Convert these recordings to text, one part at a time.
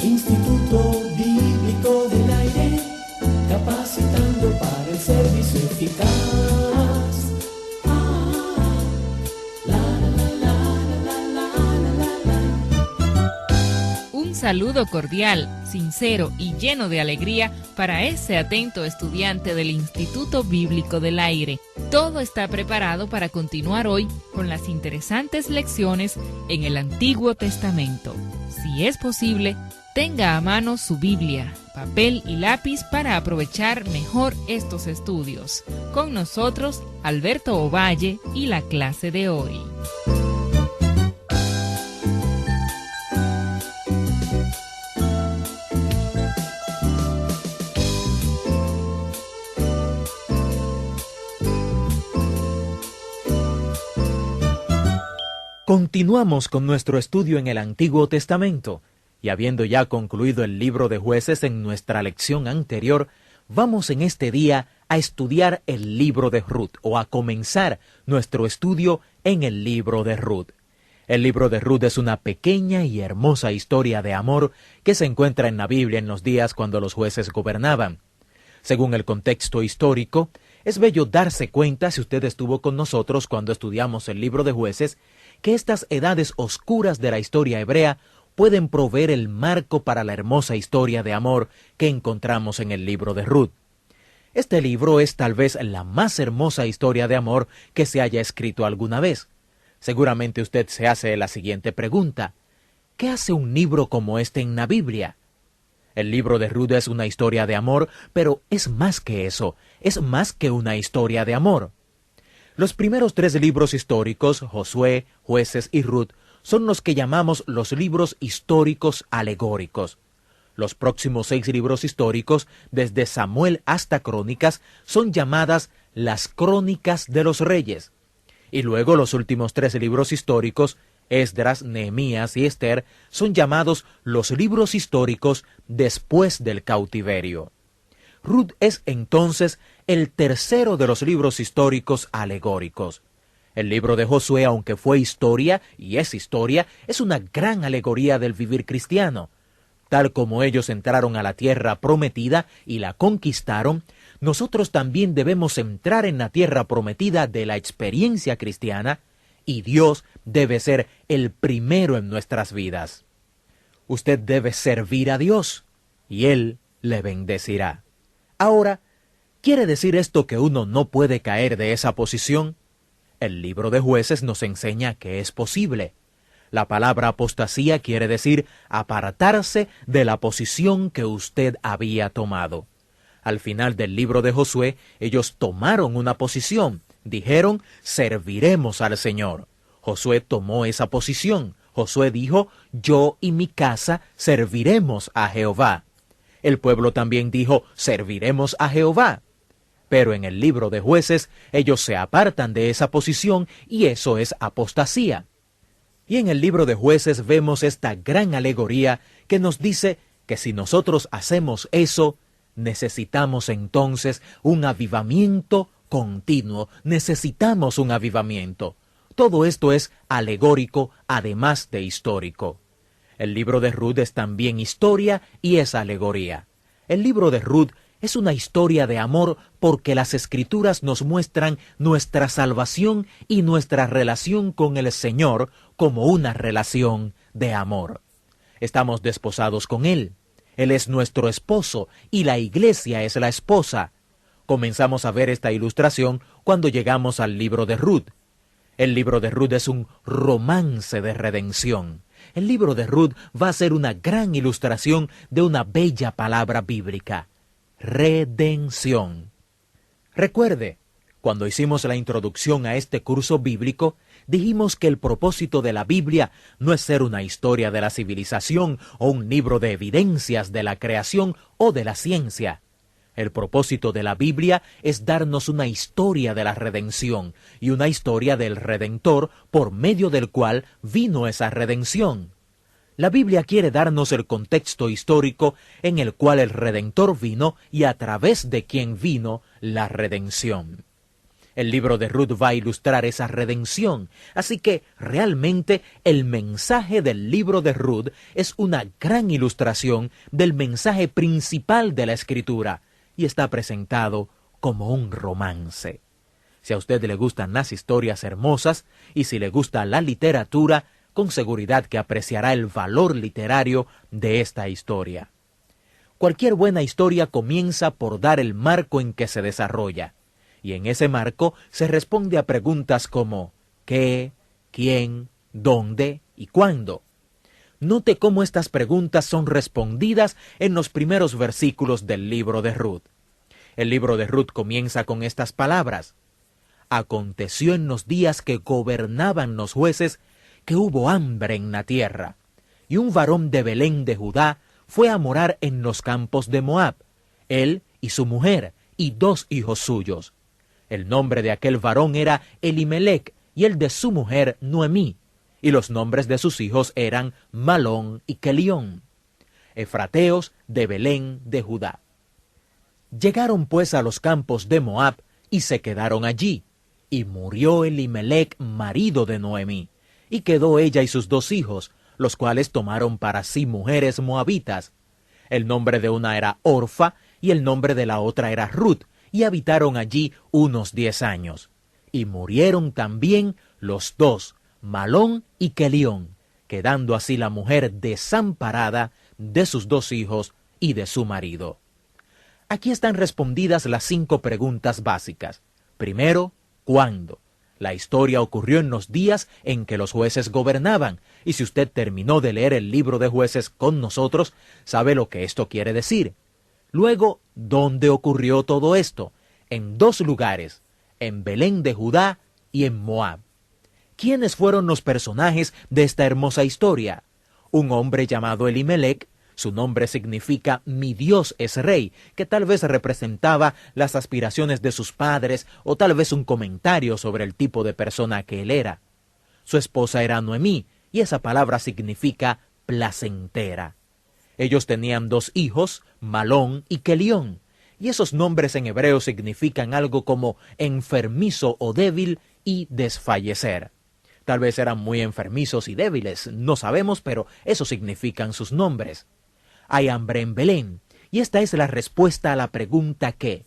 Instituto Bíblico del Aire, capacitando para el servicio eficaz. Un saludo cordial, sincero y lleno de alegría para ese atento estudiante del Instituto Bíblico del Aire. Todo está preparado para continuar hoy con las interesantes lecciones en el Antiguo Testamento. Si es posible, tenga a mano su Biblia, papel y lápiz para aprovechar mejor estos estudios. Con nosotros, Alberto Ovalle y la clase de hoy. Continuamos con nuestro estudio en el Antiguo Testamento, y habiendo ya concluido el libro de Jueces en nuestra lección anterior, vamos en este día a estudiar el libro de Ruth, o a comenzar nuestro estudio en el libro de Ruth. El libro de Ruth es una pequeña y hermosa historia de amor que se encuentra en la Biblia en los días cuando los jueces gobernaban. Según el contexto histórico, es bello darse cuenta, si usted estuvo con nosotros cuando estudiamos el libro de Jueces, que estas edades oscuras de la historia hebrea pueden proveer el marco para la hermosa historia de amor que encontramos en el libro de Ruth. Este libro es tal vez la más hermosa historia de amor que se haya escrito alguna vez. Seguramente usted se hace la siguiente pregunta: ¿qué hace un libro como este en la Biblia? El libro de Ruth es una historia de amor, pero es más que eso, es más que una historia de amor. Los primeros 3 libros históricos, Josué, Jueces y Ruth, son los que llamamos los libros históricos alegóricos. Los próximos 6 libros históricos, desde Samuel hasta Crónicas, son llamadas las Crónicas de los Reyes. Y luego los últimos 3 libros históricos, Esdras, Nehemías y Esther, son llamados los libros históricos después del cautiverio. Ruth es entonces el tercero de los libros históricos alegóricos. El libro de Josué, aunque fue historia, y es historia, es una gran alegoría del vivir cristiano. Tal como ellos entraron a la tierra prometida y la conquistaron, nosotros también debemos entrar en la tierra prometida de la experiencia cristiana, y Dios debe ser el primero en nuestras vidas. Usted debe servir a Dios, y Él le bendecirá. Ahora, ¿quiere decir esto que uno no puede caer de esa posición? El libro de Jueces nos enseña que es posible. La palabra apostasía quiere decir apartarse de la posición que usted había tomado. Al final del libro de Josué, ellos tomaron una posición. Dijeron, serviremos al Señor. Josué tomó esa posición. Josué dijo, yo y mi casa serviremos a Jehová. El pueblo también dijo, serviremos a Jehová. Pero en el libro de Jueces, ellos se apartan de esa posición y eso es apostasía. Y en el libro de Jueces vemos esta gran alegoría que nos dice que si nosotros hacemos eso, necesitamos entonces un avivamiento continuo. Necesitamos un avivamiento. Todo esto es alegórico, además de histórico. El libro de Ruth es también historia y es alegoría. El libro de Ruth es una historia de amor porque las Escrituras nos muestran nuestra salvación y nuestra relación con el Señor como una relación de amor. Estamos desposados con Él. Él es nuestro esposo y la iglesia es la esposa. Comenzamos a ver esta ilustración cuando llegamos al libro de Ruth. El libro de Ruth es un romance de redención. El libro de Ruth va a ser una gran ilustración de una bella palabra bíblica: redención. Recuerde, cuando hicimos la introducción a este curso bíblico, dijimos que el propósito de la Biblia no es ser una historia de la civilización o un libro de evidencias de la creación o de la ciencia. El propósito de la Biblia es darnos una historia de la redención y una historia del Redentor por medio del cual vino esa redención. La Biblia quiere darnos el contexto histórico en el cual el Redentor vino y a través de quien vino la redención. El libro de Ruth va a ilustrar esa redención, así que realmente el mensaje del libro de Ruth es una gran ilustración del mensaje principal de la Escritura y está presentado como un romance. Si a usted le gustan las historias hermosas y si le gusta la literatura, con seguridad que apreciará el valor literario de esta historia. Cualquier buena historia comienza por dar el marco en que se desarrolla. Y en ese marco se responde a preguntas como ¿qué?, ¿quién?, ¿dónde? ¿Y cuándo? Note cómo estas preguntas son respondidas en los primeros versículos del libro de Ruth. El libro de Ruth comienza con estas palabras: Aconteció en los días que gobernaban los jueces que hubo hambre en la tierra, y un varón de Belén de Judá fue a morar en los campos de Moab, él y su mujer, y 2 hijos suyos. El nombre de aquel varón era Elimelec, y el de su mujer Noemí, y los nombres de sus hijos eran Malón y Kelión, efrateos de Belén de Judá. Llegaron pues a los campos de Moab, y se quedaron allí, y murió Elimelec, marido de Noemí, y quedó ella y sus 2 hijos, los cuales tomaron para sí mujeres moabitas. El nombre de una era Orfa, y el nombre de la otra era Ruth, y habitaron allí unos 10 años. Y murieron también los 2, Malón y Kelión, quedando así la mujer desamparada de sus 2 hijos y de su marido. Aquí están respondidas las 5 preguntas básicas. Primero, ¿cuándo? La historia ocurrió en los días en que los jueces gobernaban, y si usted terminó de leer el libro de Jueces con nosotros, sabe lo que esto quiere decir. Luego, ¿dónde ocurrió todo esto? En 2 lugares, en Belén de Judá y en Moab. ¿Quiénes fueron los personajes de esta hermosa historia? Un hombre llamado Elimelec, su nombre significa mi Dios es rey, que tal vez representaba las aspiraciones de sus padres o tal vez un comentario sobre el tipo de persona que él era. Su esposa era Noemí, y esa palabra significa placentera. Ellos tenían 2 hijos, Malón y Kelión, y esos nombres en hebreo significan algo como enfermizo o débil y desfallecer. Tal vez eran muy enfermizos y débiles, no sabemos, pero eso significan sus nombres. Hay hambre en Belén, y esta es la respuesta a la pregunta ¿qué?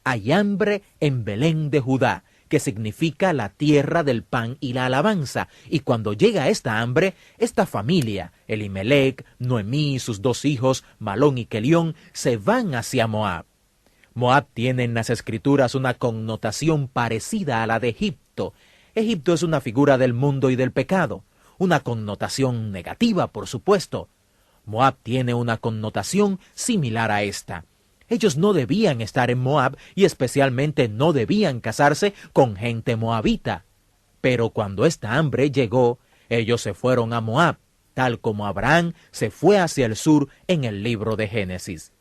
Hay hambre en Belén de Judá, que significa la tierra del pan y la alabanza, y cuando llega esta hambre, esta familia, Elimelec, Noemí y sus 2 hijos, Malón y Kelión, se van hacia Moab. Moab tiene en las Escrituras una connotación parecida a la de Egipto. Egipto es una figura del mundo y del pecado, una connotación negativa, por supuesto. Moab tiene una connotación similar a esta. Ellos no debían estar en Moab y especialmente no debían casarse con gente moabita. Pero cuando esta hambre llegó, ellos se fueron a Moab, tal como Abraham se fue hacia el sur en el libro de Génesis.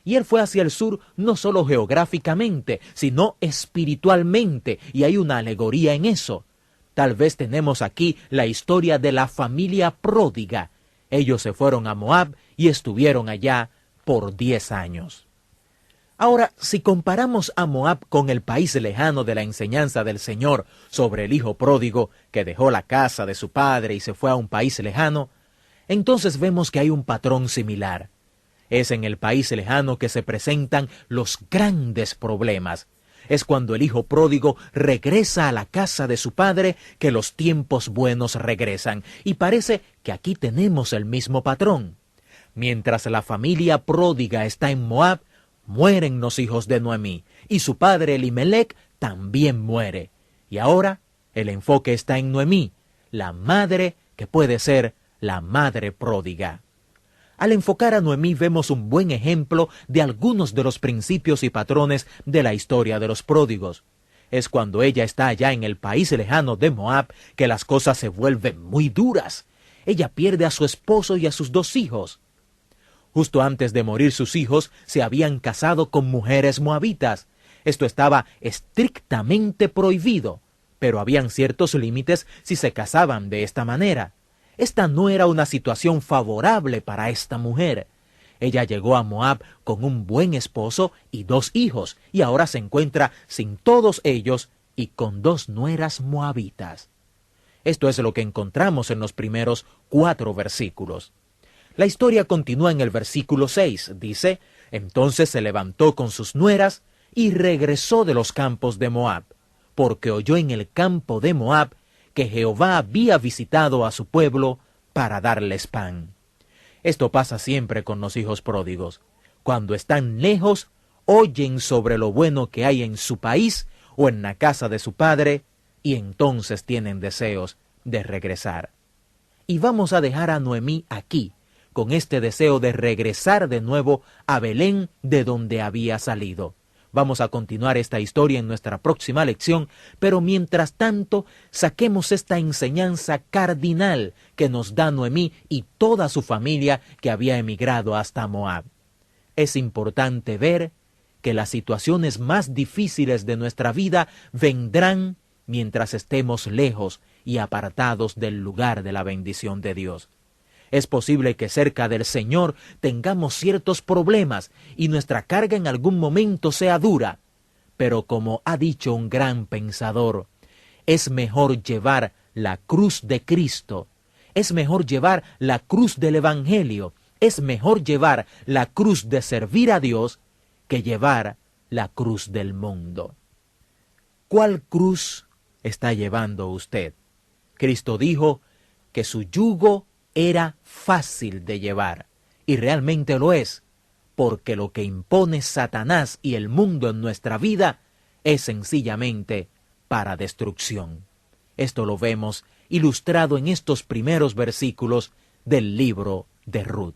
Y él fue hacia el sur no solo geográficamente, sino espiritualmente, y hay una alegoría en eso. Tal vez tenemos aquí la historia de la familia pródiga. Ellos se fueron a Moab y estuvieron allá por 10 años. Ahora, si comparamos a Moab con el país lejano de la enseñanza del Señor sobre el hijo pródigo que dejó la casa de su padre y se fue a un país lejano, entonces vemos que hay un patrón similar. Es en el país lejano que se presentan los grandes problemas. Es cuando el hijo pródigo regresa a la casa de su padre que los tiempos buenos regresan. Y parece que aquí tenemos el mismo patrón. Mientras la familia pródiga está en Moab, mueren los hijos de Noemí, y su padre Elimelec también muere. Y ahora el enfoque está en Noemí, la madre que puede ser la madre pródiga. Al enfocar a Noemí vemos un buen ejemplo de algunos de los principios y patrones de la historia de los pródigos. Es cuando ella está allá en el país lejano de Moab que las cosas se vuelven muy duras. Ella pierde a su esposo y a sus 2 hijos. Justo antes de morir sus hijos se habían casado con mujeres moabitas. Esto estaba estrictamente prohibido, pero habían ciertos límites si se casaban de esta manera. Esta no era una situación favorable para esta mujer. Ella llegó a Moab con un buen esposo y 2 hijos, y ahora se encuentra sin todos ellos y con 2 nueras moabitas. Esto es lo que encontramos en los primeros 4 versículos. La historia continúa en el versículo 6. Dice: entonces se levantó con sus nueras y regresó de los campos de Moab, porque oyó en el campo de Moab que Jehová había visitado a su pueblo para darles pan. Esto pasa siempre con los hijos pródigos. Cuando están lejos, oyen sobre lo bueno que hay en su país o en la casa de su padre, y entonces tienen deseos de regresar. Y vamos a dejar a Noemí aquí, con este deseo de regresar de nuevo a Belén, de donde había salido. Vamos a continuar esta historia en nuestra próxima lección, pero mientras tanto, saquemos esta enseñanza cardinal que nos da Noemí y toda su familia que había emigrado hasta Moab. Es importante ver que las situaciones más difíciles de nuestra vida vendrán mientras estemos lejos y apartados del lugar de la bendición de Dios. Es posible que cerca del Señor tengamos ciertos problemas y nuestra carga en algún momento sea dura, pero como ha dicho un gran pensador, es mejor llevar la cruz de Cristo, es mejor llevar la cruz del Evangelio, es mejor llevar la cruz de servir a Dios que llevar la cruz del mundo. ¿Cuál cruz está llevando usted? Cristo dijo que su yugo era fácil de llevar, y realmente lo es, porque lo que impone Satanás y el mundo en nuestra vida es sencillamente para destrucción. Esto lo vemos ilustrado en estos primeros versículos del libro de Ruth.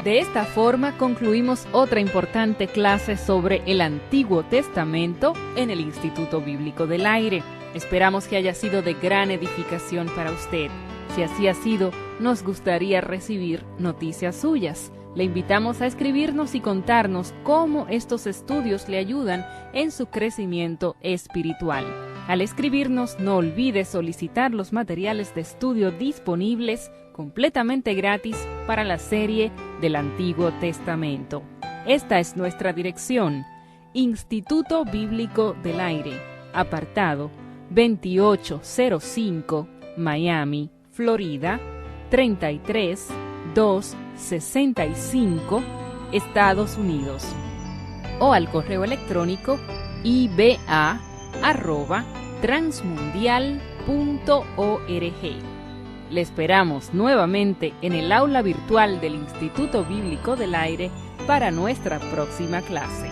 De esta forma concluimos otra importante clase sobre el Antiguo Testamento en el Instituto Bíblico del Aire. Esperamos que haya sido de gran edificación para usted. Si así ha sido, nos gustaría recibir noticias suyas. Le invitamos a escribirnos y contarnos cómo estos estudios le ayudan en su crecimiento espiritual. Al escribirnos, no olvide solicitar los materiales de estudio disponibles completamente gratis para la serie del Antiguo Testamento. Esta es nuestra dirección: Instituto Bíblico del Aire, apartado 2805, Miami, Florida, 33265, Estados Unidos. O al correo electrónico iba@transmundial.org. Le esperamos nuevamente en el aula virtual del Instituto Bíblico del Aire para nuestra próxima clase.